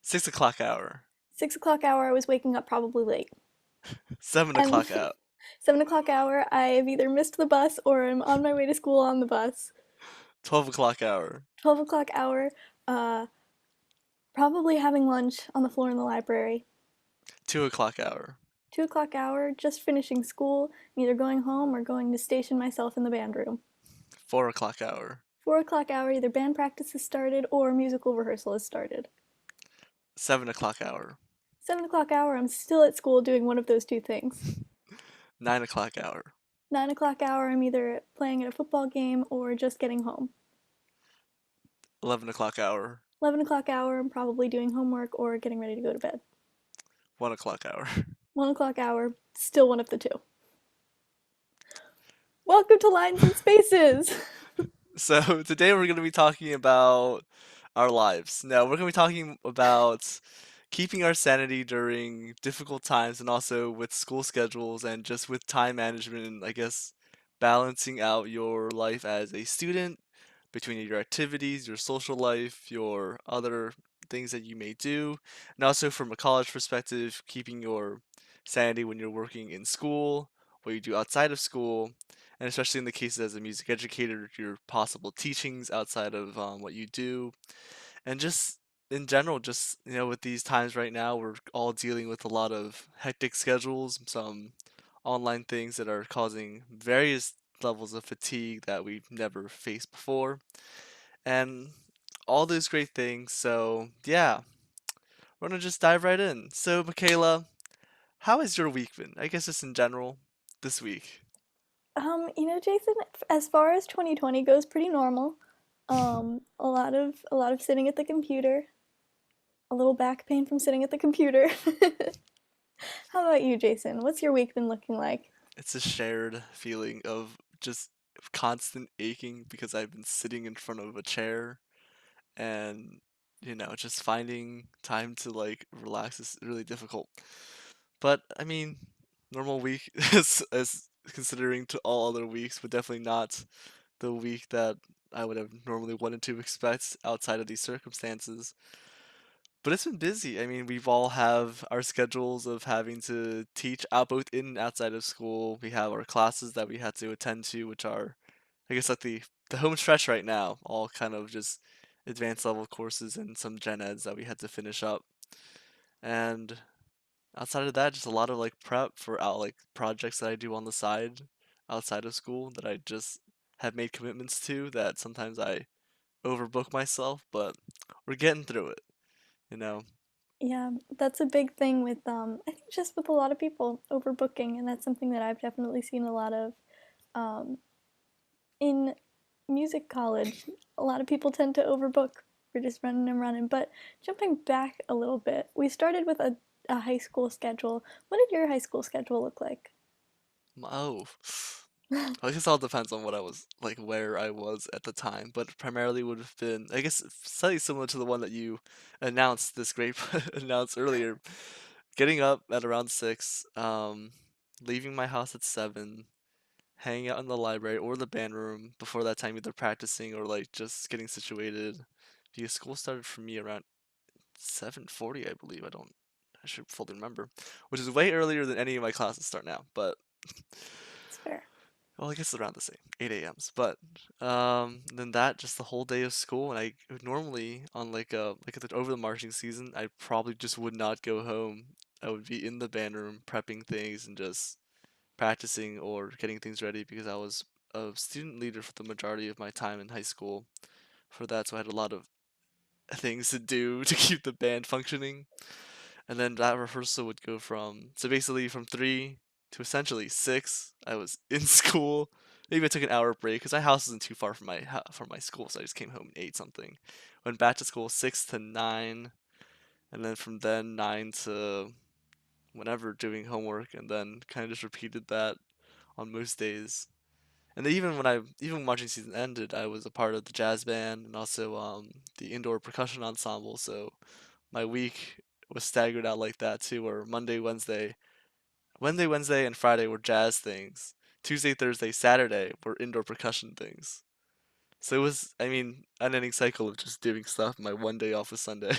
6 o'clock hour. 6 o'clock hour, I was waking up probably late. Seven And o'clock out. 7 o'clock hour, I've either missed the bus or I'm on my way to school on the bus. 12 o'clock hour. 12 o'clock hour, uh, probably having lunch on the floor in the library. 2 o'clock hour. 2 o'clock hour, just finishing school, either going home or going to station myself in the band room. 4 o'clock hour. 4 o'clock hour, either band practice has started or musical rehearsal has started. 7 o'clock hour. 7 o'clock hour, I'm still at school doing one of those two things. 9 o'clock hour. 9 o'clock hour, I'm either playing at a football game or just getting home. 11 o'clock hour. 11 o'clock hour, I'm probably doing homework or getting ready to go to bed. 1 o'clock hour. 1 o'clock hour, still one of the two. Welcome to Lines and Spaces! So today we're going to be talking about our lives. No, we're going to be talking about keeping our sanity during difficult times and also with school schedules and just with time management and I guess balancing out your life as a student between your activities, your social life, your other things that you may do, and also from a college perspective, keeping your sanity when you're working in school, what you do outside of school, and especially in the cases as a music educator, your possible teachings outside of what you do, and just in general, just with these times right now, we're all dealing with a lot of hectic schedules, some online things that are causing various levels of fatigue that we've never faced before, and all those great things. So yeah, we're gonna just dive right in. So Michaela, how has your week been? I guess just in general, this week. Jason, as far as 2020 goes, pretty normal. A lot of sitting at the computer, a little back pain from sitting at the computer. How about you, Jason? What's your week been looking like? It's a shared feeling of just constant aching because I've been sitting in front of a chair and just finding time to like relax is really difficult. But I mean, normal week is considering to all other weeks, but definitely not the week that I would have normally wanted to expect outside of these circumstances. But it's been busy. I mean, we've all have our schedules of having to teach out both in and outside of school. We have our classes that we had to attend to, which are, I guess, like the home stretch right now. All kind of just advanced level courses and some gen eds that we had to finish up. And outside of that, just a lot of like prep for out like projects that I do on the side outside of school that I just have made commitments to that sometimes I overbook myself, but we're getting through it, you know. Yeah, that's a big thing with I think just with a lot of people overbooking, and that's something that I've definitely seen a lot of um, in music college. A lot of people tend to overbook. We're just running and running. But jumping back a little bit, we started with a high school schedule. What did your high school schedule look like? Oh, I guess it all depends on what I was like, where I was at the time, but primarily would have been, I guess, slightly similar to the one that you announced this great announced earlier. Getting up at around 6, leaving my house at 7, hanging out in the library or the band room before that time, either practicing or like just getting situated. Because school started for me around 7:40, I believe. I should fully remember, which is way earlier than any of my classes start now. But It's fair. well, I guess it's around the same, 8 a.m.s. But then that just the whole day of school, and I would normally on over the marching season, I probably just would not go home. I would be in the band room prepping things and just practicing or getting things ready because I was a student leader for the majority of my time in high school for that, so I had a lot of things to do to keep the band functioning. And then that rehearsal would go from so basically from 3 to essentially 6. I was in school. Maybe I took an hour break because my house isn't too far from my school, so I just came home and ate something. Went back to school 6 to 9, and then from then 9 to whenever doing homework, and then kind of just repeated that on most days. And then even when marching season ended, I was a part of the jazz band and also the indoor percussion ensemble. So my week was staggered out like that too, where Wednesday, and Friday were jazz things. Tuesday, Thursday, Saturday were indoor percussion things. So it was, I mean, an ending cycle of just doing stuff. My one day off was Sunday.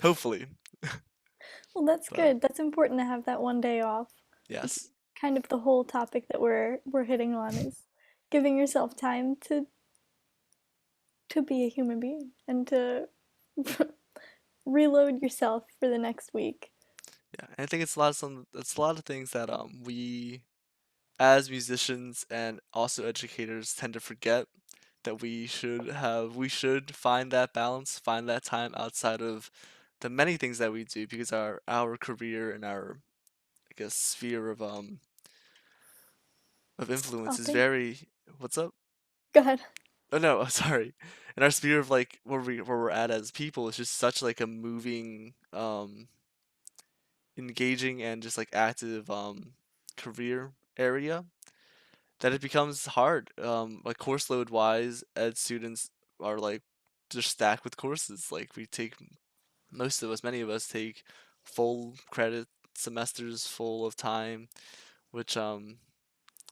Hopefully. Well, that's But good. That's important to have that one day off. It's yes. kind of the whole topic that we're hitting on is giving yourself time to be a human being and to reload yourself for the next week. Yeah. And I think it's a lot of things that we as musicians and also educators tend to forget that we should find that balance, find that time outside of the many things that we do because our career and our I guess sphere of influence Oh, is thank. very what's up? Go ahead. Oh no, sorry. And our sphere of like where we're at as people is just such like a moving, engaging and just like active career area that it becomes hard. Like course load wise, ed students are like just stacked with courses. Like we take most of us, many of us take full credit semesters full of time, which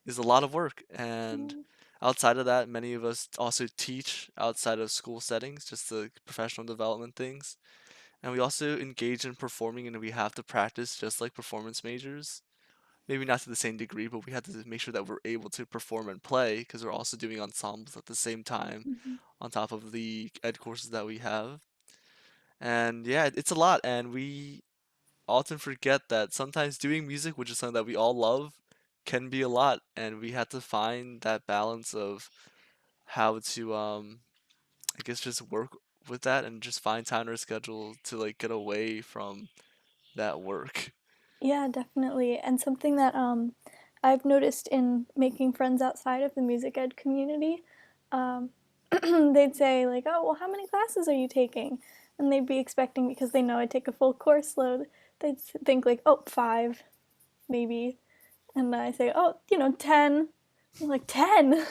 is a lot of work. And Mm, outside of that, many of us also teach outside of school settings, just the professional development things. And we also engage in performing, and we have to practice just like performance majors. Maybe not to the same degree, but we have to make sure that we're able to perform and play because we're also doing ensembles at the same time mhm. on top of the ed courses that we have. And yeah, it's a lot, and we often forget that sometimes doing music, which is something that we all love, can be a lot, and we have to find that balance of how to I guess just work with that and just find time in our schedule to like get away from that work. Yeah, definitely. And something that I've noticed in making friends outside of the music ed community, um, they'd say like, "Oh, well, how many classes are you taking?" And they'd be expecting because they know I take a full course load. They'd think like, "Oh, five, maybe," and I say, "Oh, 10." I'm like, 10?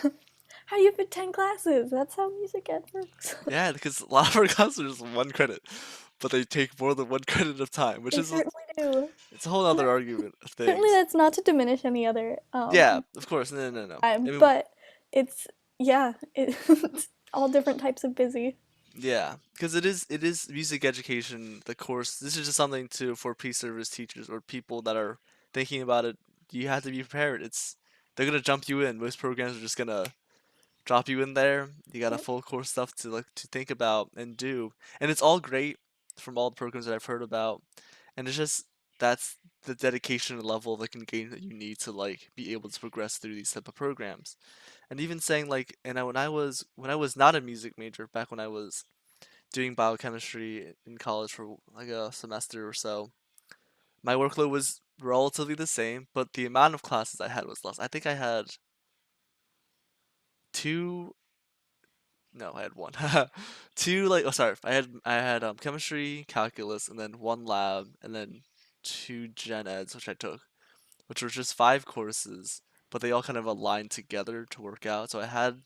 How do you fit 10 classes? That's how music ed works. Yeah, because a lot of our classes are 1 credit, but they take more than 1 credit of time, which They is certainly do. it's a whole And other that, argument of certainly things. that's not to diminish any other Yeah, of course. No, no, no. I time, mean, but it's yeah, it's all different types of busy. yeah, because it is music education. The course. This is just something to for pre-service teachers or people that are thinking about it. You have to be prepared. They're gonna jump you in. Most programs are just gonna drop you in there. You got a Yep. full course stuff to like to think about and do, and it's all great from all the programs that I've heard about. And it's just that's the dedication and level of like engagement that you need to like be able to progress through these type of programs. And even saying like, when I was not a music major back when I was doing biochemistry in college for like a semester or so, my workload was relatively the same, but the amount of classes I had was less. I think I had two. No, I had one. Two like oh sorry, I had chemistry, calculus, and then one lab, and then two gen eds which I took, which were just 5 courses, but they all kind of aligned together to work out. So I had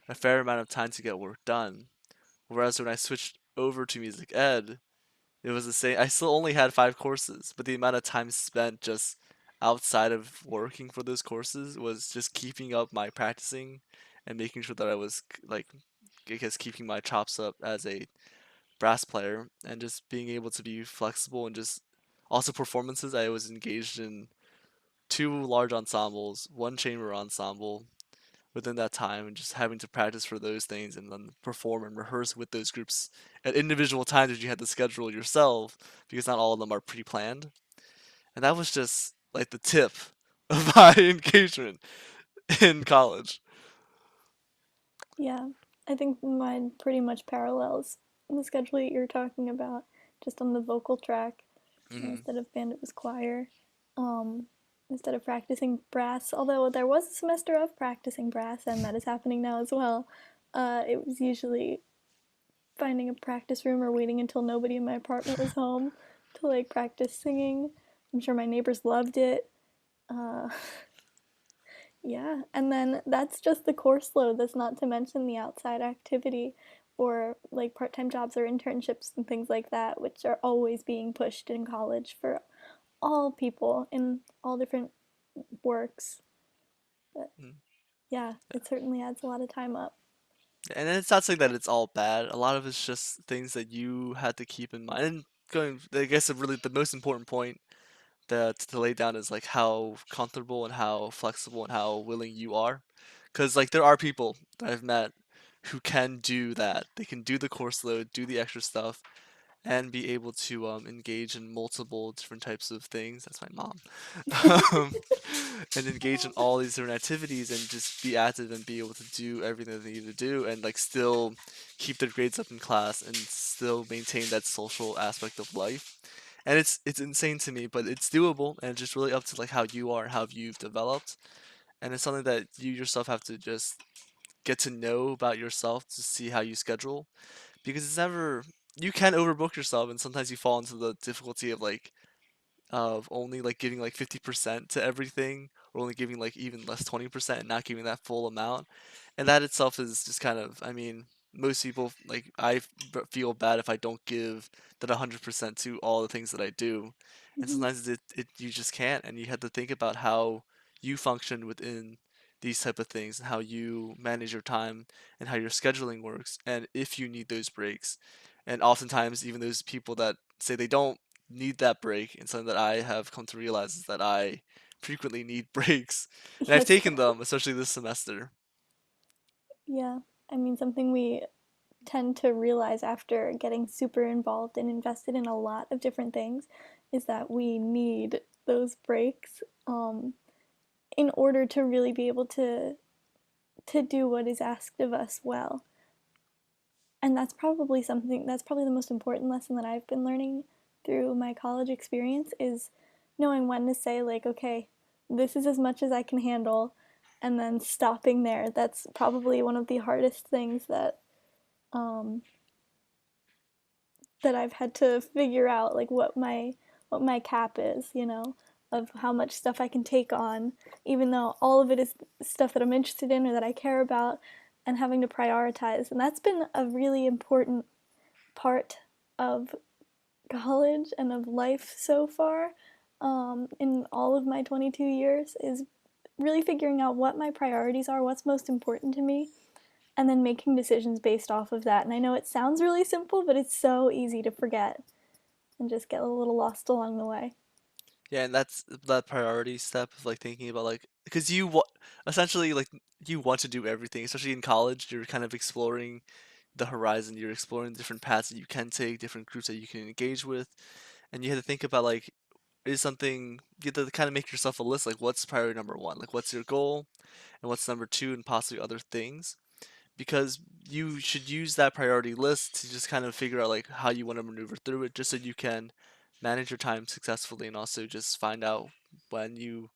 a fair amount of time to get work done. Whereas when I switched over to music ed, it was the same. I still only had 5 courses, but the amount of time spent just outside of working for those courses was just keeping up my practicing and making sure that I was like, I guess, keeping my chops up as a brass player and just being able to be flexible and just also performances. I was engaged in 2 large ensembles, one chamber ensemble within that time, and just having to practice for those things and then perform and rehearse with those groups at individual times that you had to schedule yourself because not all of them are pre-planned. And that was just like the tip of my engagement in college. Yeah, I think mine pretty much parallels the schedule that you're talking about, just on the vocal track. Hmm. Instead of band, it was choir. Um, Instead of practicing brass, although there was a semester of practicing brass, and that is happening now as well. It was usually finding a practice room or waiting until nobody in my apartment was home to like practice singing. I'm sure my neighbors loved it. Uh, yeah, and then that's just the course load. That's not to mention the outside activity or like part time jobs or internships and things like that, which are always being pushed in college for all people in all different works. But yeah, it certainly adds a lot of time up. And it's not saying that it's all bad. A lot of it's just things that you had to keep in mind. going, I guess really the most important point that to lay down is like how comfortable and how flexible and how willing you are. Because like there are people that I've met who can do that. They can do the course load, do the extra stuff, and be able to engage in multiple different types of things. That's my mom. um, and engage in all these different activities and just be active and be able to do everything that they need to do and like still keep their grades up in class and still maintain that social aspect of life. And it's insane to me, but it's doable and it's just really up to like how you are and how you've developed. And it's something that you yourself have to just get to know about yourself to see how you schedule because it's never you can overbook yourself and sometimes you fall into the difficulty of only like giving like 50% to everything or only giving like even less 20% and not giving that full amount. And that itself is just kind of, I mean, most people like feel bad if I don't give that 100% to all the things that I do. And Mhm. sometimes it you just can't and you have to think about how you function within these type of things and how you manage your time and how your scheduling works and if you need those breaks. And oftentimes even those people that say they don't need that break and something that I have come to realize is that I frequently need breaks and I've Yes. taken them, especially this semester. Yeah. I mean, something we tend to realize after getting super involved and invested in a lot of different things is that we need those breaks in order to really be able to do what is asked of us well. And that's probably the most important lesson that I've been learning through my college experience is knowing when to say like, okay, this is as much as I can handle, and then stopping there. That's probably one of the hardest things um, that I've had to figure out, like what my cap is, you know, of how much stuff I can take on, even though all of it is stuff that I'm interested in or that I care about, and having to prioritize. And that's been a really important part of college and of life so far, in all of my 22 years, is really figuring out what my priorities are, what's most important to me, and then making decisions based off of that. And I know it sounds really simple, but it's so easy to forget and just get a little lost along the way. Yeah, and that's that priority step of like thinking about like because essentially like you want to do everything, especially in college. You're kind of exploring the horizon. You're exploring different paths that you can take, different groups that you can engage with, and you have to think about like is something you have to kind of make yourself a list like what's priority number one, like what's your goal, and what's number two, and possibly other things. Because you should use that priority list to just kind of figure out like how you want to maneuver through it, just so you can manage your time successfully and also just find out when you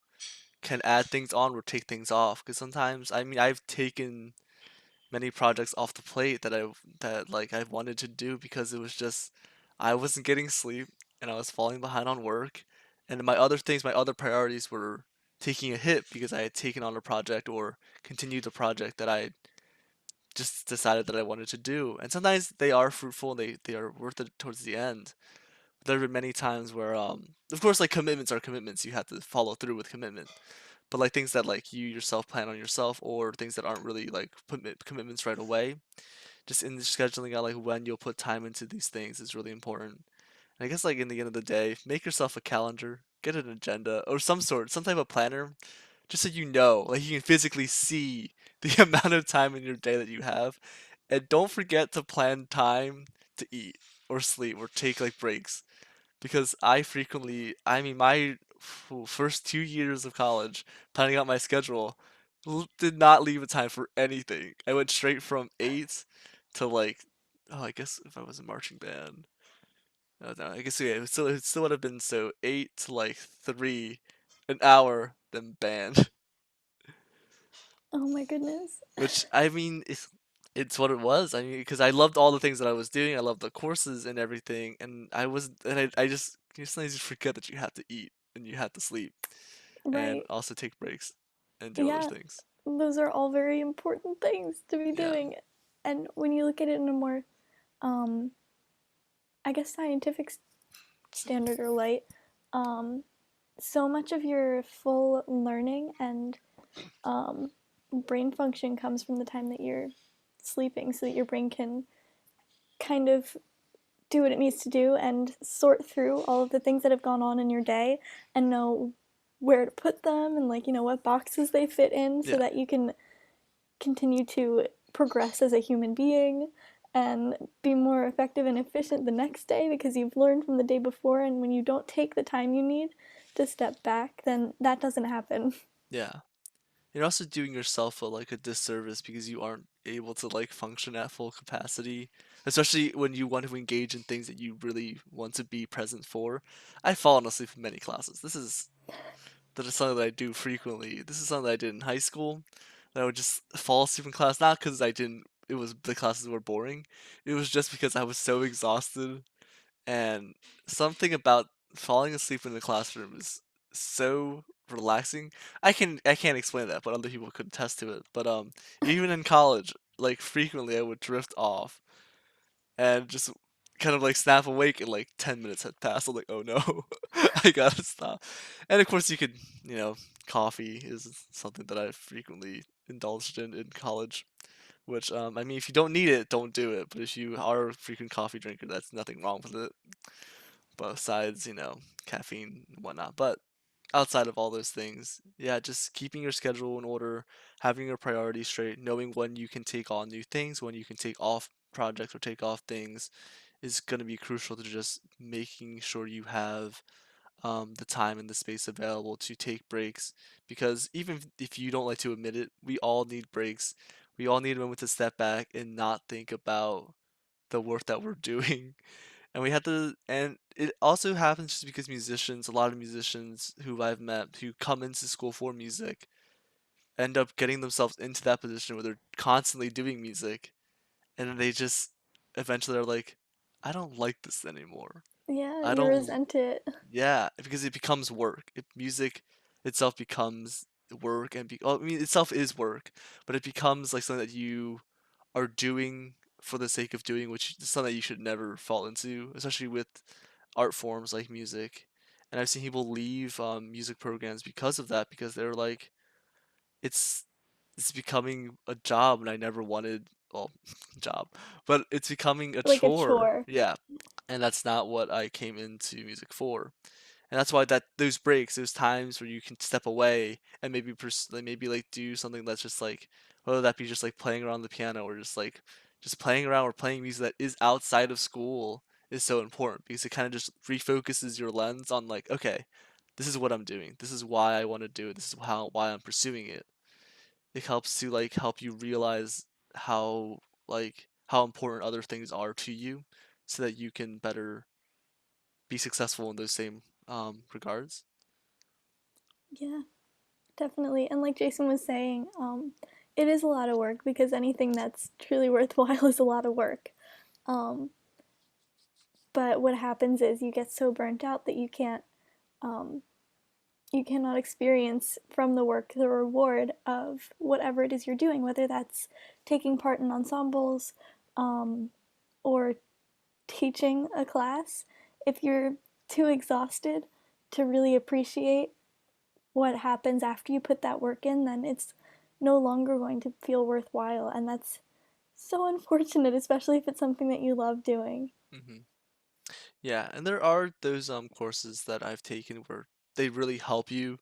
can add things on or take things off. Because sometimes, I mean, I've taken many projects off the plate that like I wanted to do because it was just I wasn't getting sleep and I was falling behind on work, and my other things, my other priorities were taking a hit because I had taken on a project or continued a project that I just decided that I wanted to do. And sometimes they are fruitful and they are worth it towards the end. There have been many times where of course like commitments are commitments. You have to follow through with commitment. But like things that like you yourself plan on yourself or things that aren't really like commitments right away, just in the scheduling out like when you'll put time into these things is really important. And I guess like in the end of the day, make yourself a calendar, get an agenda or some type of planner just so you know, like you can physically see the amount of time in your day that you have. And don't forget to plan time to eat or sleep or take like breaks. Because I frequently, I mean, my first 2 years of college, planning out my schedule, did not leave a time for anything. I went straight from 8 to like, oh, I guess if I was a marching band. No, I guess yeah, it still would have been so 8 to like 3, an hour, then band. Oh my goodness. Which I mean, it's what it was. I mean, because I loved all the things that I was doing. I loved the courses and everything, and I just you sometimes just forget that you have to eat and you have to sleep and Right. also take breaks and do other Yeah, things. those are all very important things to be Yeah. doing. And when you look at it in a more, um, I guess, scientific standard or light, um, so much of your full learning and um, brain function comes from the time that you're sleeping so that your brain can kind of do what it needs to do and sort through all of the things that have gone on in your day and know where to put them and, like, what boxes they fit in so Yeah, that you can continue to progress as a human being and be more effective and efficient the next day because you've learned from the day before. And when you don't take the time you need to step back, then that doesn't happen. yeah. You're also doing yourself a disservice because you aren't able to like function at full capacity, especially when you want to engage in things that you really want to be present for. I've fallen asleep in many classes. That is something that I do frequently. This is something that I did in high school. That I would just fall asleep in class, not because I didn't. It was the classes were boring. It was just because I was so exhausted, and something about falling asleep in the classroom is so relaxing. I can't explain that, but other people could attest to it. But even in college, like frequently I would drift off and just kind of like snap awake and like 10 minutes had passed. I'm like, oh no, I gotta stop. And of course, coffee is something that I frequently indulged in college. Which, I mean, if you don't need it, don't do it. But if you are a frequent coffee drinker, that's nothing wrong with it. Besides, caffeine and whatnot. But outside of all those things, yeah, just keeping your schedule in order, having your priorities straight, knowing when you can take on new things, when you can take off projects or take off things is going to be crucial to just making sure you have the time and the space available to take breaks. Because even if you don't like to admit it, we all need breaks. We all need a moment to step back and not think about the work that we're doing. And we have to, and it also happens just because musicians, a lot of musicians who I've met who come into school for music, end up getting themselves into that position where they're constantly doing music, and then they just eventually are like, I don't like this anymore. Yeah, I you don't, resent it. yeah, because it becomes work. Music itself becomes work, and well, I mean, itself is work, but it becomes like something that you are doing for the sake of doing, which is something that you should never fall into, especially with art forms like music. And I've seen people leave music programs because of that, because they're like, it's it's becoming a job, and I never wanted, well, job, but it's becoming a Like a chore. chore. Yeah, and that's not what I came into music for. And that's why that those breaks, those times where you can step away and maybe like do something that's just like, whether that be just like playing around the piano or just playing around or playing music that is outside of school is so important because it kind of just refocuses your lens on like, okay, this is what I'm doing. This is why I want to do it. This is why I'm pursuing it. It helps to like help you realize how important other things are to you so that you can better be successful in those same regards. Yeah, definitely. And like Jason was saying, it is a lot of work because anything that's truly worthwhile is a lot of work. Um, but what happens is you get so burnt out that um, you cannot experience from the work the reward of whatever it is you're doing, whether that's taking part in ensembles um, or teaching a class. If you're too exhausted to really appreciate what happens after you put that work in, then it's no longer going to feel worthwhile. And that's so unfortunate, especially if it's something that you love doing. hmm Yeah, and there are those courses that I've taken where they really help you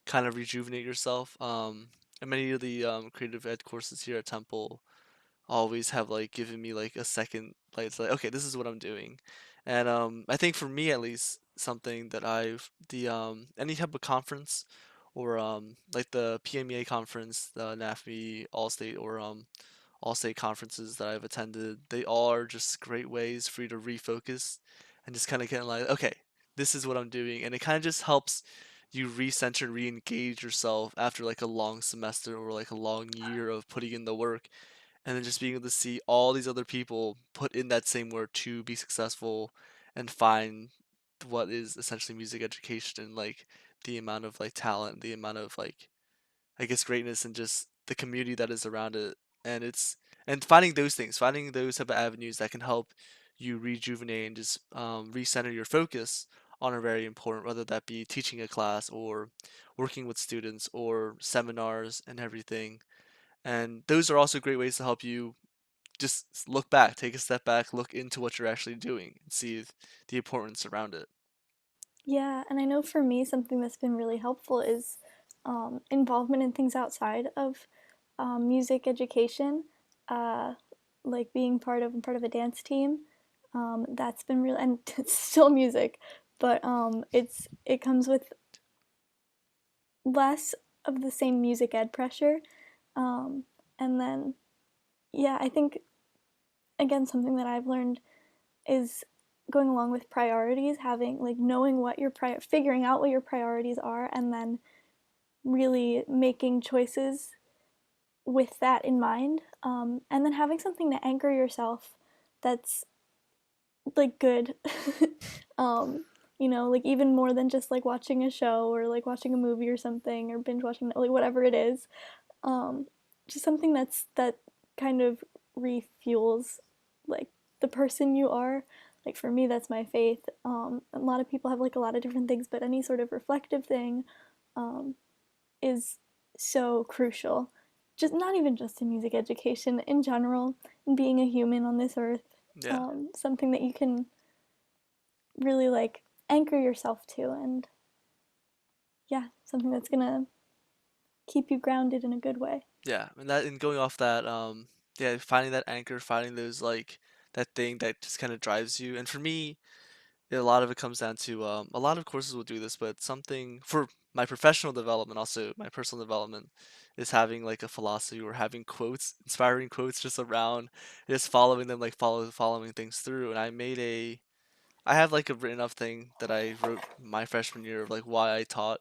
kind of rejuvenate yourself. And many of the creative ed courses here at Temple always have like given me like a second, like it's like, okay, this is what I'm doing. And I think for me at least, something that I've the any type of conference or like the PMEA conference, the NAFME All State or all state conferences that I've attended, they all are just great ways for you to refocus and just kind of get like, okay, this is what I'm doing. And it kind of just helps you recenter and re-engage yourself after like a long semester or like a long year of putting in the work, and then just being able to see all these other people put in that same work to be successful and find what is essentially music education, and like the amount of like talent, the amount of like, I guess, greatness and just the community that is around it. And finding those things, finding those type of avenues that can help you rejuvenate and just recenter your focus on are very important, whether that be teaching a class or working with students or seminars and everything. And those are also great ways to help you just look back, take a step back, look into what you're actually doing, and see the importance around it. Yeah, and I know for me, something that's been really helpful is involvement in things outside of music education, uh, like being part of a dance team. That's been really, and it's still music, but it comes with less of the same music ed pressure. Um, and then, yeah, I think again something that I've learned is going along with priorities, having like knowing what your figuring out what your priorities are, and then really making choices with that in mind, and then having something to anchor yourself that's like good. um, like even more than just like watching a show or like watching a movie or something or binge watching like whatever it is. Um, just something that kind of refuels like the person you are. Like for me, that's my faith. A lot of people have like a lot of different things, but any sort of reflective thing um, is so crucial. Just not even just in music education, in general, in being a human on this earth. Yeah. Something that you can really like anchor yourself to, and yeah, something that's gonna keep you grounded in a good way. Yeah, and going off that, yeah, finding that anchor, finding those that thing that just kind of drives you. And for me, a lot of it comes down to a lot of courses will do this, but something for my professional development, also my personal development, is having like a philosophy or having quotes, inspiring quotes just around, just following them, like following things through. And I have like a written up thing that I wrote my freshman year of like why I taught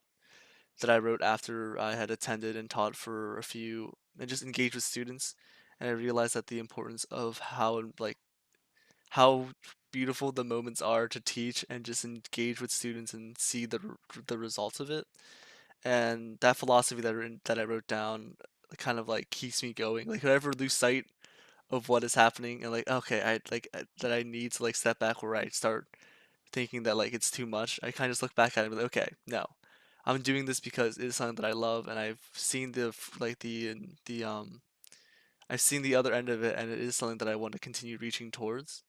that I wrote after I had attended and taught for a few and just engaged with students. And I realized that the importance of how beautiful the moments are to teach and just engage with students and see the results of it. And that philosophy that I wrote down kind of like keeps me going. Like if I ever lose sight of what is happening and like okay, that I need to like step back where I start thinking that like it's too much, I kind of just look back at it and be like, okay, no, I'm doing this because it is something that I love, and I've seen I've seen the other end of it, and it is something that I want to continue reaching towards.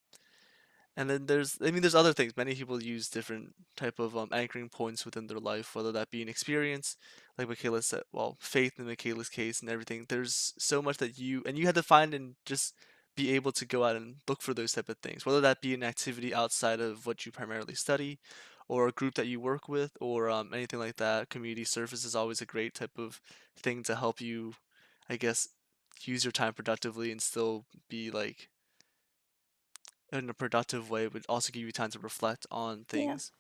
And then there's other things. Many people use different type of anchoring points within their life, whether that be an experience, like Michaela said, well, faith in Michaela's case and everything. There's so much that you had to find and just be able to go out and look for those type of things, whether that be an activity outside of what you primarily study, or a group that you work with, or anything like that. Community service is always a great type of thing to help you, I guess, use your time productively and still be like in a productive way would also give you time to reflect on Yeah, things.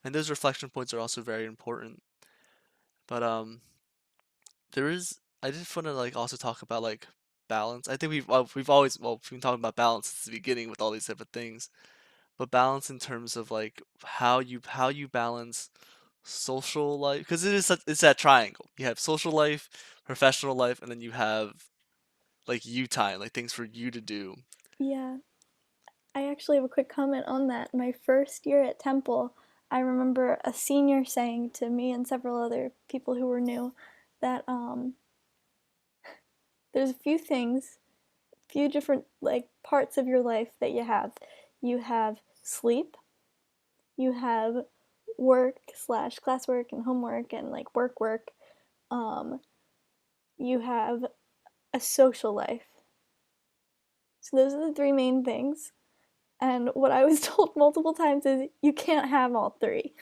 And those reflection points are also very important. But there is I just want to like also talk about like balance. I think we've always we've been talking about balance since the beginning with all these different things. But balance in terms of like how you balance social life, because it's that triangle. You have social life, professional life, and then you have like you time, like things for you to do. yeah. I actually have a quick comment on that. My first year at Temple, I remember a senior saying to me and several other people who were new that there's a few things, few different like parts of your life that you have. You have sleep, you have work slash classwork and homework and like work. Um, you have a social life. So those are the three main things. And what I was told multiple times is you can't have all three.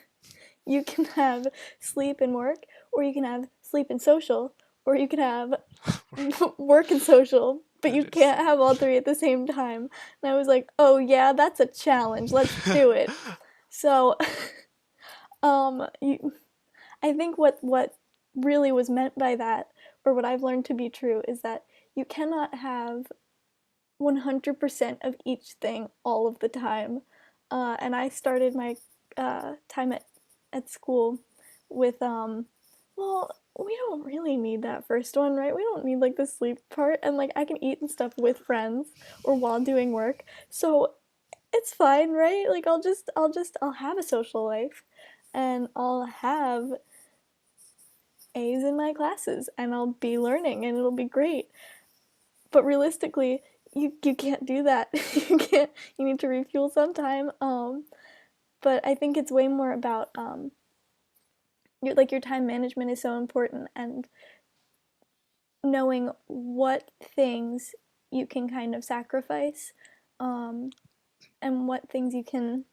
You can have sleep and work, or you can have sleep and social, or you can have work and social, but That you is. can't have all three at the same time. And I was like, oh yeah, that's a challenge. Let's do it. So, I think what really was meant by that, or what I've learned to be true, is that you cannot have 100% of each thing all of the time. And I started my time at school with, well, we don't really need that first one, right? We don't need like the sleep part. And like I can eat and stuff with friends or while doing work. So it's fine, right? Like I'll have a social life and I'll have A's in my classes and I'll be learning and it'll be great. But realistically, you can't do that. You can't. You need to refuel sometime. But I think it's way more about your time management is so important, and knowing what things you can kind of sacrifice, um, and what things you can,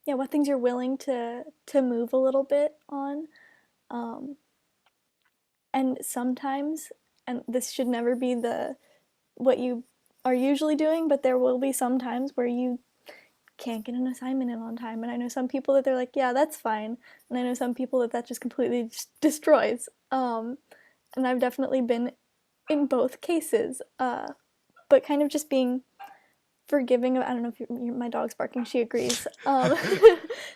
yeah, what things you're willing to move a little bit on. Um, and sometimes, and this should never be the what you are usually doing, but there will be some times where you can't get an assignment in on time. And I know some people that they're like, yeah, that's fine. And I know some people that that just completely destroys. And I've definitely been in both cases, but kind of just being forgiving of, I don't know if my dog's barking, she agrees.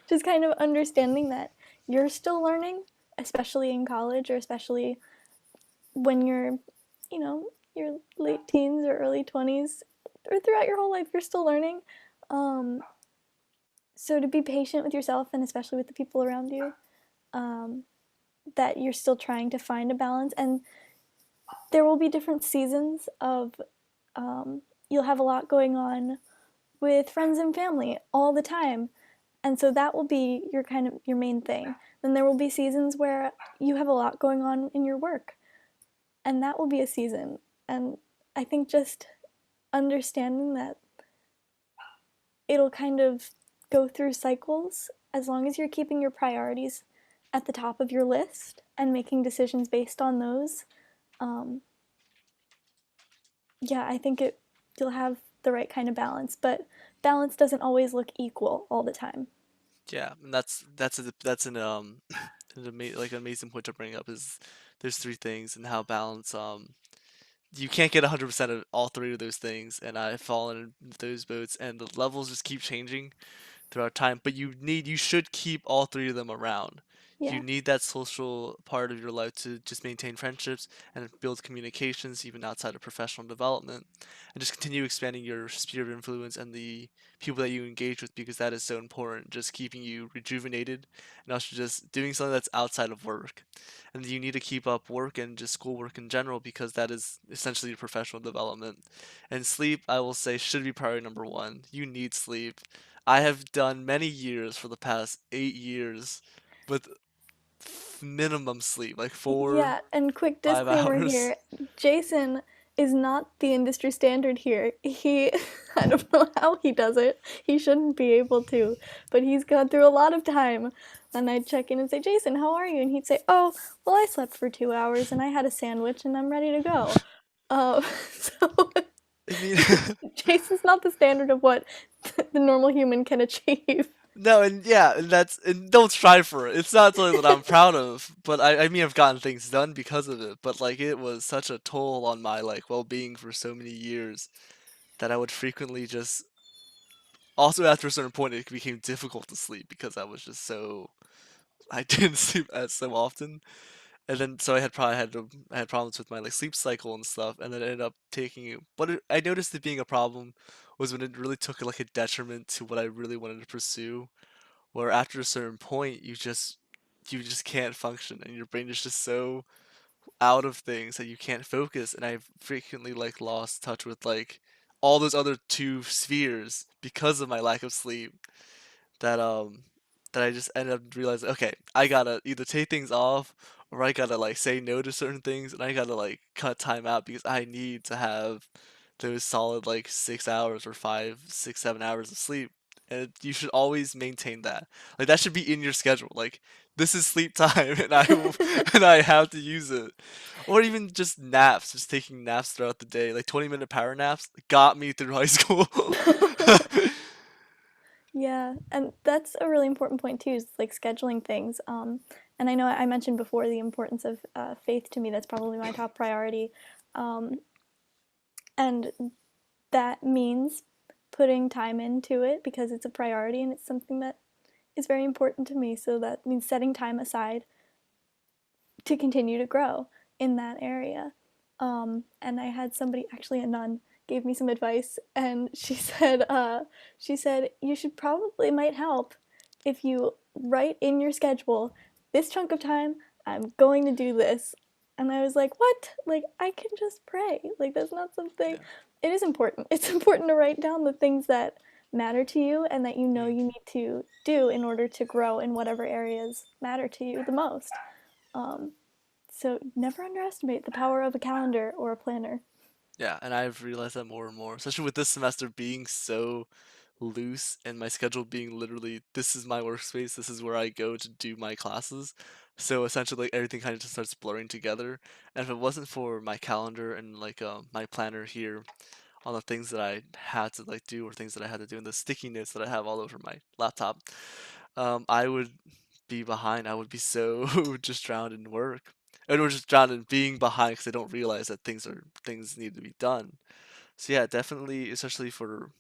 Just kind of understanding that you're still learning, especially in college, or especially when you're, your late teens or early 20s, or throughout your whole life, you're still learning. Um, so to be patient with yourself, and especially with the people around you, um, that you're still trying to find a balance. And there will be different seasons of, you'll have a lot going on with friends and family all the time. And so that will be your kind of your main thing. Then there will be seasons where you have a lot going on in your work, and that will be a season. And I think just understanding that it'll kind of go through cycles as long as you're keeping your priorities at the top of your list and making decisions based on those. Um, yeah, I think you'll have the right kind of balance, but balance doesn't always look equal all the time. Yeah, and that's an like an amazing point to bring up is there's three things and how balance you can't get 100% of all three of those things, and I've fallen in those boats, and the levels just keep changing throughout time, but you should keep all three of them around. You Yeah. need that social part of your life to just maintain friendships and build communications even outside of professional development, and just continue expanding your sphere of influence and the people that you engage with, because that is so important, just keeping you rejuvenated and also just doing something that's outside of work. And you need to keep up work and just schoolwork in general, because that is essentially your professional development. And sleep, I will say, should be priority number one. You need sleep. I have done many years for the past 8 years with minimum sleep, like four, Yeah, and quick 5 disclaimer hours. here, Jason is not the industry standard here. He, I don't know how he does it. He shouldn't be able to, but he's gone through a lot of time. And I'd check in and say, Jason, how are you? And he'd say, oh, well, I slept for 2 hours and I had a sandwich and I'm ready to go. So I mean, Jason's not the standard of what the normal human can achieve. no, and yeah, and don't strive for it. It's not something that I'm proud of, but I mean, I've gotten things done because of it. But like, it was such a toll on my like well-being for so many years that I would frequently just. Also, after a certain point, it became difficult to sleep because I was just so I didn't sleep as so often. And then so I had problems with my like sleep cycle and stuff, and then it ended up taking it. I noticed it being a problem was when it really took like a detriment to what I really wanted to pursue. Where after a certain point, you just can't function, and your brain is just so out of things that you can't focus. And I've frequently like lost touch with like all those other two spheres because of my lack of sleep that that I just ended up realizing, okay, I gotta either take things off or I gotta like say no to certain things, and I gotta like cut time out because I need to have those solid like 6 hours or 5, 6, 7 hours of sleep. And you should always maintain that. Like that should be in your schedule. Like this is sleep time and and I have to use it. Or even just naps, just taking naps throughout the day. Like 20-minute power naps got me through high school. Yeah, and that's a really important point too, is like scheduling things. And I know I mentioned before the importance of faith to me. That's probably my top priority, um, and that means putting time into it because it's a priority and it's something that is very important to me. So that means setting time aside to continue to grow in that area. And I had somebody, actually a nun, gave me some advice, and she said you should probably might help if you write in your schedule this chunk of time I'm going to do this. And I was like, what? Like I can just pray. Like that's not something. Yeah. it is important. It's important to write down the things that matter to you and that you know Mm, you need to do in order to grow in whatever areas matter to you the most. Um, so never underestimate the power of a calendar or a planner. yeah, and I've realized that more and more, especially with this semester being so loose and my schedule being literally this is my workspace, this is where I go to do my classes. So essentially, like, everything kind of just starts blurring together. And if it wasn't for my calendar and like my planner here on the things that I had to like do or things that I had to do and the sticky notes that I have all over my laptop, I would be behind. I would be so just drowned in work. And or just drowned in being behind because I don't realize that things need to be done. So yeah, definitely, especially for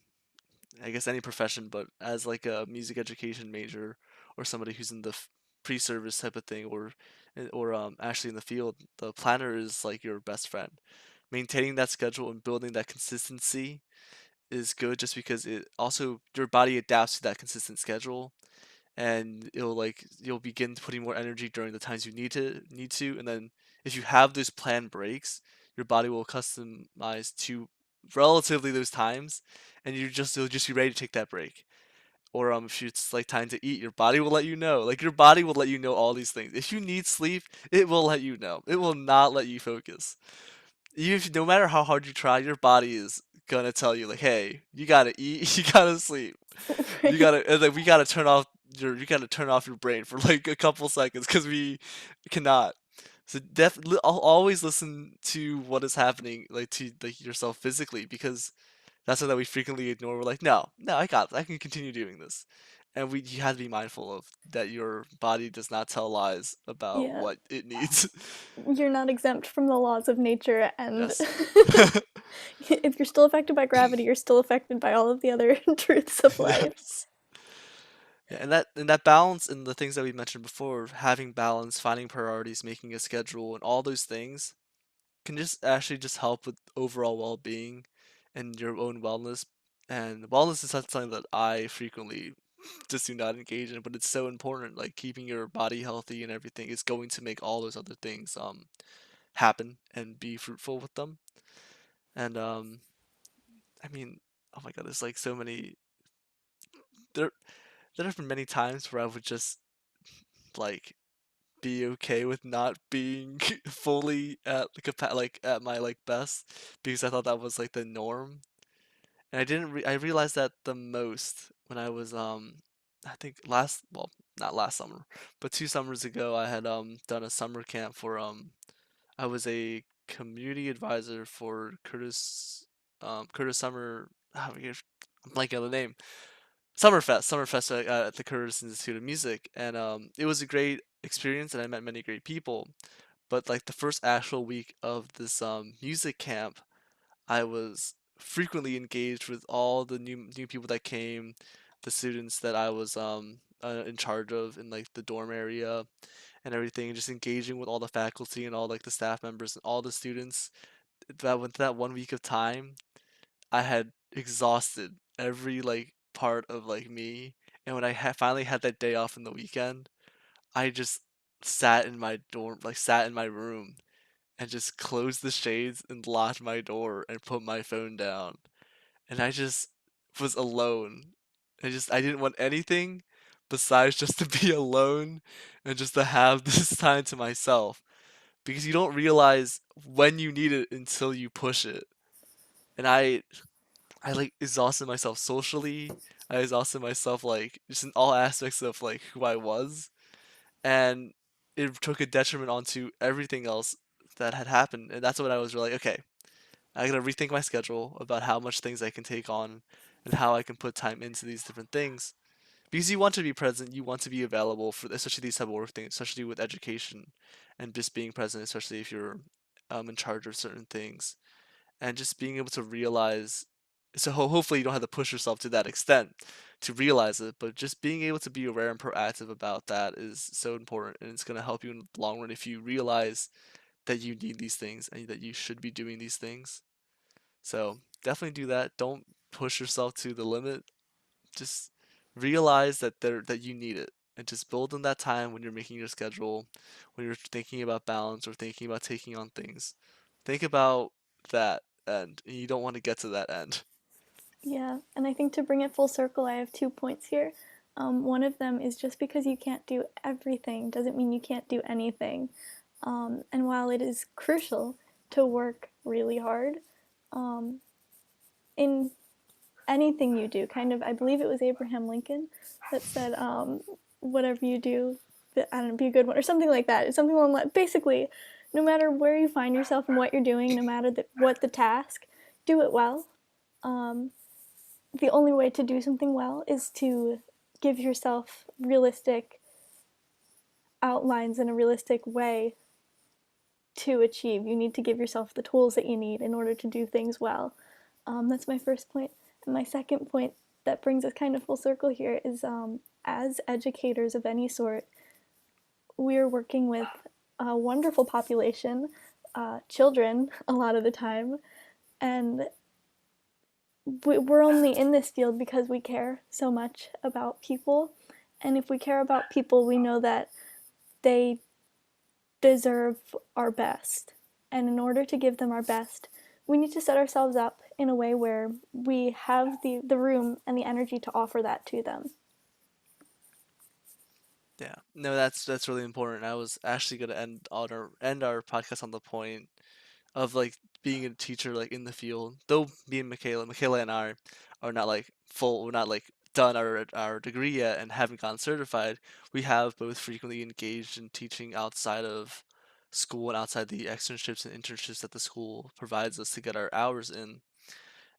I guess any profession, but as like a music education major or somebody who's in the pre-service type of thing or actually in the field, the planner is like your best friend. Maintaining that schedule and building that consistency is good just because it also your body adapts to that consistent schedule and you'll begin putting more energy during the times you need to and then if you have those planned breaks your body will customize to relatively those times and you'll just be ready to take that break or if it's like time to eat your body will let you know like your body will let you know all these things if you need sleep it will let you know it will not let you focus no matter how hard you try your body is gonna tell you like hey you gotta eat you gotta sleep you Right. gotta and, like we gotta turn off you gotta turn off your brain for like a couple seconds because we cannot. So definitely, I'll always listen to what is happening like to like yourself physically because that's something that we frequently ignore. We're like, no, no, I got this. I can continue doing this, and we you have to be mindful of that. Your body does not tell lies about Yeah, what it needs. you're not exempt from the laws of nature, and Yes. if you're still affected by gravity, you're still affected by all of the other truths of life. Yes. Yeah, and that balance and the things that we mentioned before, having balance, finding priorities, making a schedule, and all those things can just actually just help with overall well-being and your own wellness. And wellness is something that I frequently just do not engage in, but it's so important. Like keeping your body healthy and everything is going to make all those other things happen and be fruitful with them. And I mean, oh my God, there's like so many there there have been many times where I would just like be okay with not being fully at like at my like best because I thought that was like the norm. And I realized that the most when I was I think not last summer, but 2 summers ago I had done a summer camp for I was a community advisor for Curtis Summer I'm blanking on the name. Summerfest at the Curtis Institute of Music, and it was a great experience, and I met many great people. But like the first actual week of this music camp, I was frequently engaged with all the new people that came, the students that I was in charge of in like the dorm area and everything, and just engaging with all the faculty and all like the staff members and all the students. That went that 1 week of time, I had exhausted every like part of like me, and when I finally had that day off in the weekend, I just sat in my room and just closed the shades and locked my door and put my phone down. And I just was alone. I didn't want anything besides just to be alone and just to have this time to myself because you don't realize when you need it until you push it. And I like exhausted myself socially. I exhausted myself like just in all aspects of like who I was, and it took a detriment onto everything else that had happened. And that's when I was really like, okay, I gotta rethink my schedule about how much things I can take on and how I can put time into these different things. Because you want to be present, you want to be available for especially these type of work things, especially with education and just being present, especially if you're in charge of certain things and just being able to realize so hopefully you don't have to push yourself to that extent to realize it but just being able to be aware and proactive about that is so important and it's going to help you in the long run if you realize that you need these things and that you should be doing these things. So definitely do that. Don't push yourself to the limit. Just realize that you need it and just build in that time when you're making your schedule, when you're thinking about balance or thinking about taking on things. Think about that end, and you don't want to get to that end. Yeah, and I think to bring it full circle, I have 2 points here. One of them is just because you can't do everything doesn't mean you can't do anything. And while it is crucial to work really hard um, in anything you do, kind of, I believe it was Abraham Lincoln that said, whatever you do, I don't know, be a good one, or something like that. It's something along that. Basically, no matter where you find yourself and what you're doing, no matter what the task, do it well. Um, the only way to do something well is to give yourself realistic outlines in a realistic way to achieve. You need to give yourself the tools that you need in order to do things well. That's my first point. And my second point that brings us kind of full circle here is as educators of any sort, we're working with a wonderful population, children a lot of the time, and we're only in this field because we care so much about people. And if we care about people, we know that they deserve our best. And in order to give them our best, we need to set ourselves up in a way where we have the room and the energy to offer that to them. Yeah, no, that's really important. I was actually gonna end our podcast on the point of like being a teacher like in the field. Though me and Michaela and I are not like we're not like done our degree yet and haven't gotten certified. We have both frequently engaged in teaching outside of school and outside the externships and internships that the school provides us to get our hours in.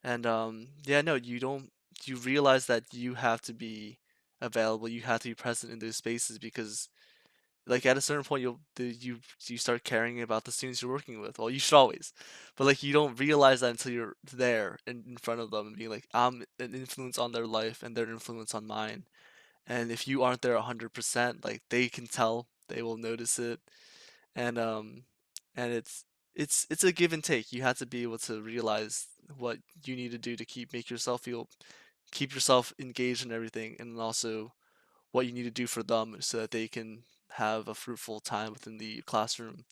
And yeah, no, you realize that you have to be available, you have to be present in those spaces because like at a certain point you start caring about the students you're working with. Well, you should always, but like you don't realize that until you're there in front of them and being like, I'm an influence on their life and their influence on mine. And if you aren't there 100%, like they can tell, they will notice it, and it's a give and take. You have to be able to realize what you need to do to keep yourself engaged in everything, and also what you need to do for them so that they can have a fruitful time within the classroom.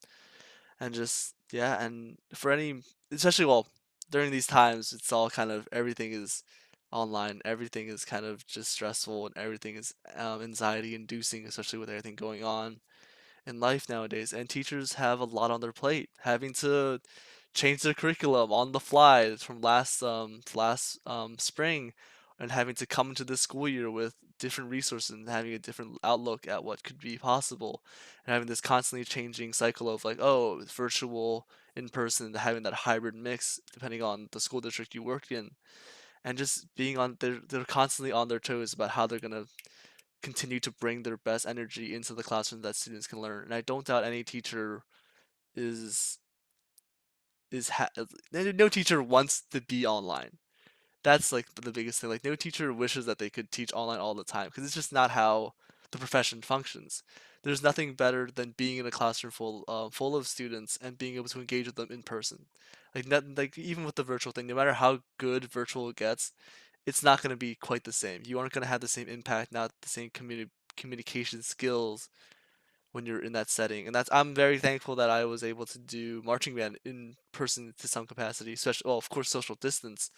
And just yeah, and for any especially well during these times, it's all kind of everything is online, everything is kind of just stressful, and everything is anxiety inducing, especially with everything going on in life nowadays, and teachers have a lot on their plate, having to change their curriculum on the fly from last spring, and having to come into this school year with different resources and having a different outlook at what could be possible, and having this constantly changing cycle of like, oh, virtual, in person, having that hybrid mix depending on the school district you work in, and just being on they're constantly on their toes about how they're gonna continue to bring their best energy into the classroom that students can learn. And I don't doubt any teacher is is ha- no teacher wants to be online. That's like the biggest thing. Like no teacher wishes that they could teach online all the time because it's just not how the profession functions. There's nothing better than being in a classroom full of students and being able to engage with them in person. Like not, like even with the virtual thing, no matter how good virtual gets, it's not going to be quite the same. You aren't going to have the same impact, not the same communication skills when you're in that setting. And that's I'm very thankful that I was able to do marching band in person to some capacity, especially well, of course, social distance,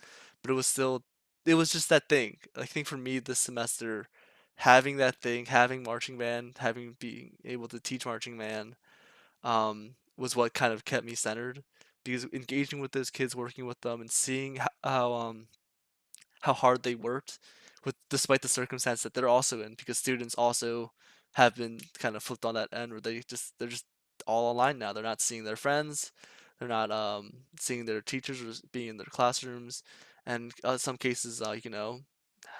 but it was just that thing. I think for me this semester, having that thing, having marching band, having being able to teach marching band, was what kind of kept me centered because engaging with those kids, working with them, and seeing how hard they worked with despite the circumstance that they're also in because students also have been kind of flipped on that end where they're just all online now. They're not seeing their friends, they're not seeing their teachers or being in their classrooms, and some cases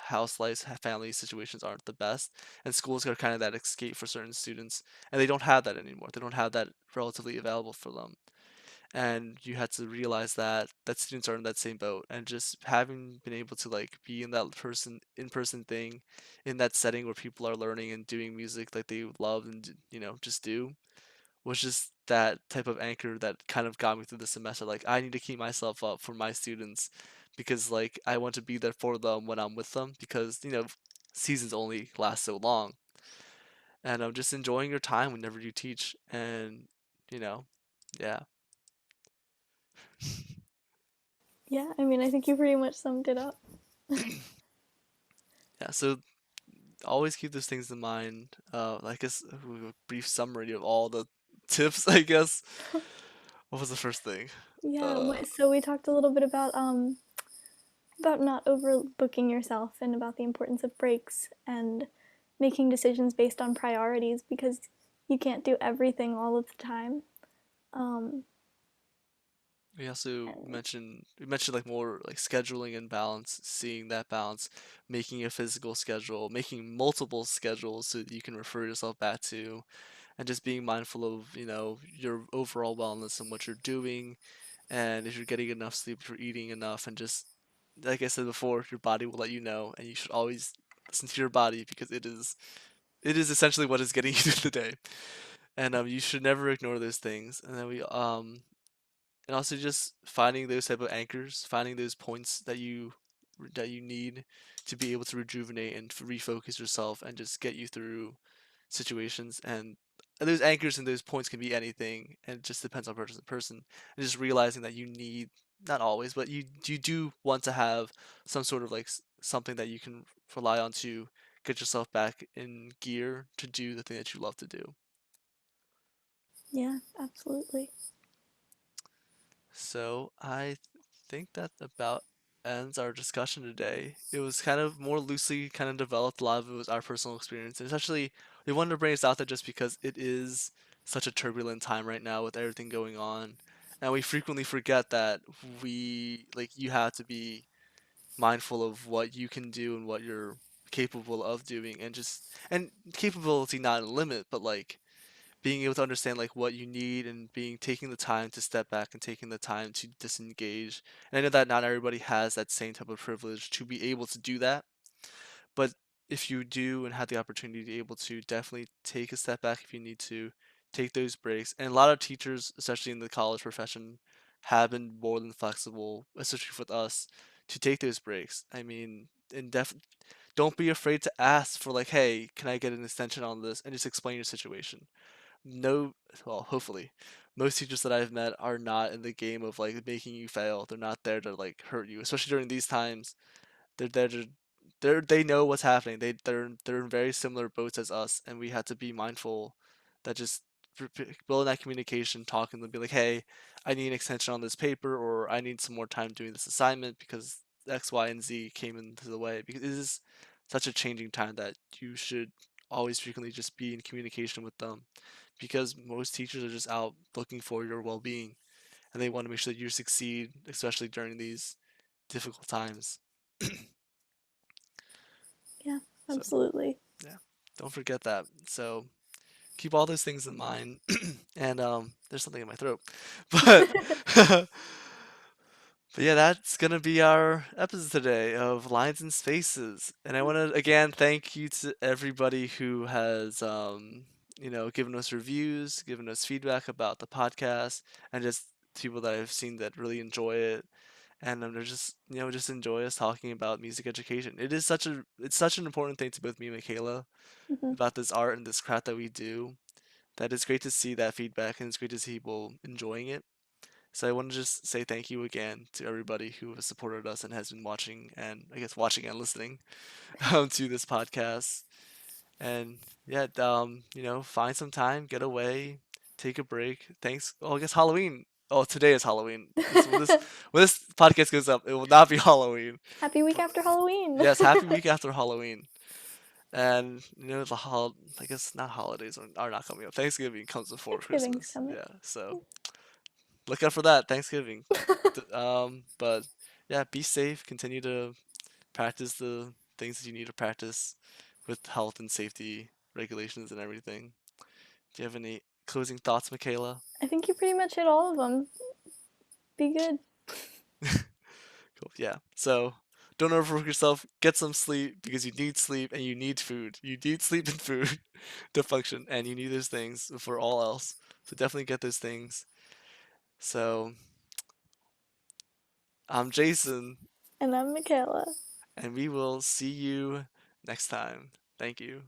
house life family situations aren't the best, and schools are kind of that escape for certain students, and they don't have that anymore. They don't have that relatively available for them, and you had to realize that students are in that same boat, and just having been able to like be in that person in person thing in that setting where people are learning and doing music like they love and just do was just that type of anchor that kind of got me through the semester. Like I need to keep myself up for my students because like I want to be there for them when I'm with them because seasons only last so long, and I'm just enjoying your time whenever you teach, and you know yeah. Yeah, I mean, I think you pretty much summed it up. Yeah, so always keep those things in mind. I guess a brief summary of all the tips, I guess. What was the first thing? Yeah, Uh, so we talked a little bit about not overbooking yourself and about the importance of breaks and making decisions based on priorities because you can't do everything all of the time. Um, we also and mentioned like more like scheduling and balance, seeing that balance, making a physical schedule, making multiple schedules so that you can refer yourself back to, and just being mindful of, your overall wellness and what you're doing, and if you're getting enough sleep, if you're eating enough, and just like I said before, your body will let you know, and you should always listen to your body because it is essentially what is getting you through the day, and you should never ignore those things. And then and also just finding those type of anchors, finding those points that you need to be able to rejuvenate and refocus yourself and just get you through situations. And those anchors and those points can be anything, and it just depends on person to person. And just realizing that you need, not always, but you do want to have some sort of like something that you can rely on to get yourself back in gear to do the thing that you love to do. yeah, absolutely. So think that about ends our discussion today. It was kind of more loosely kind of developed. A lot of it was our personal experience, and essentially we wanted to bring this out there just because it is such a turbulent time right now with everything going on, and we frequently forget that you have to be mindful of what you can do and what you're capable of doing, and capability not a limit, but like being able to understand like what you need and being taking the time to step back and taking the time to disengage. And I know that not everybody has that same type of privilege to be able to do that, but if you do and have the opportunity to be able to, definitely take a step back if you need to, take those breaks. And a lot of teachers, especially in the college profession, have been more than flexible, especially with us, to take those breaks. I mean, and don't be afraid to ask for like, hey, can I get an extension on this, and just explain your situation. No, well, hopefully, most teachers that I've met are not in the game of like making you fail. They're not there to like hurt you, especially during these times. They're there to they know what's happening. They're in very similar boats as us, and we have to be mindful that just building that communication, talking to them, be like, hey, I need an extension on this paper, or I need some more time doing this assignment because X, Y, and Z came into the way. Because it is such a changing time that you should always frequently just be in communication with them, because most teachers are just out looking for your well-being, and they want to make sure that you succeed, especially during these difficult times. Yeah, So absolutely. yeah, don't forget that. So keep all those things in mind. And there's something in my throat, but but yeah, that's gonna be our episode today of Lines and Spaces. And I want to again thank you to everybody who has given us reviews, given us feedback about the podcast, and just people that I've seen that really enjoy it. And they're just just enjoy us talking about music education. It's such an important thing to both me and Michaela Hmm. about this art and this craft that we do, that it's great to see that feedback, and it's great to see people enjoying it. So I want to just say thank you again to everybody who has supported us and has been watching, and I guess watching and listening to this podcast. And yeah, find some time, get away, take a break. Thanks. Oh, I guess Halloween. Oh, today is Halloween. When this podcast goes up, it will not be Halloween. Happy week But after Halloween. yes, happy week after Halloween. And I guess not holidays are not coming up. Thanksgiving comes before Thanksgiving's Christmas. coming. Yeah, so look out for that Thanksgiving. But yeah, be safe. Continue to practice the things that you need to practice with health and safety regulations and everything. Do you have any closing thoughts, Michaela? I think you pretty much hit all of them. Be good. Cool. Yeah. So don't overwork yourself. Get some sleep because you need sleep and you need food. You need sleep and food to function, and you need those things for all else. So definitely get those things. So I'm Jason, And I'm Michaela. and we will see you next time. Thank you.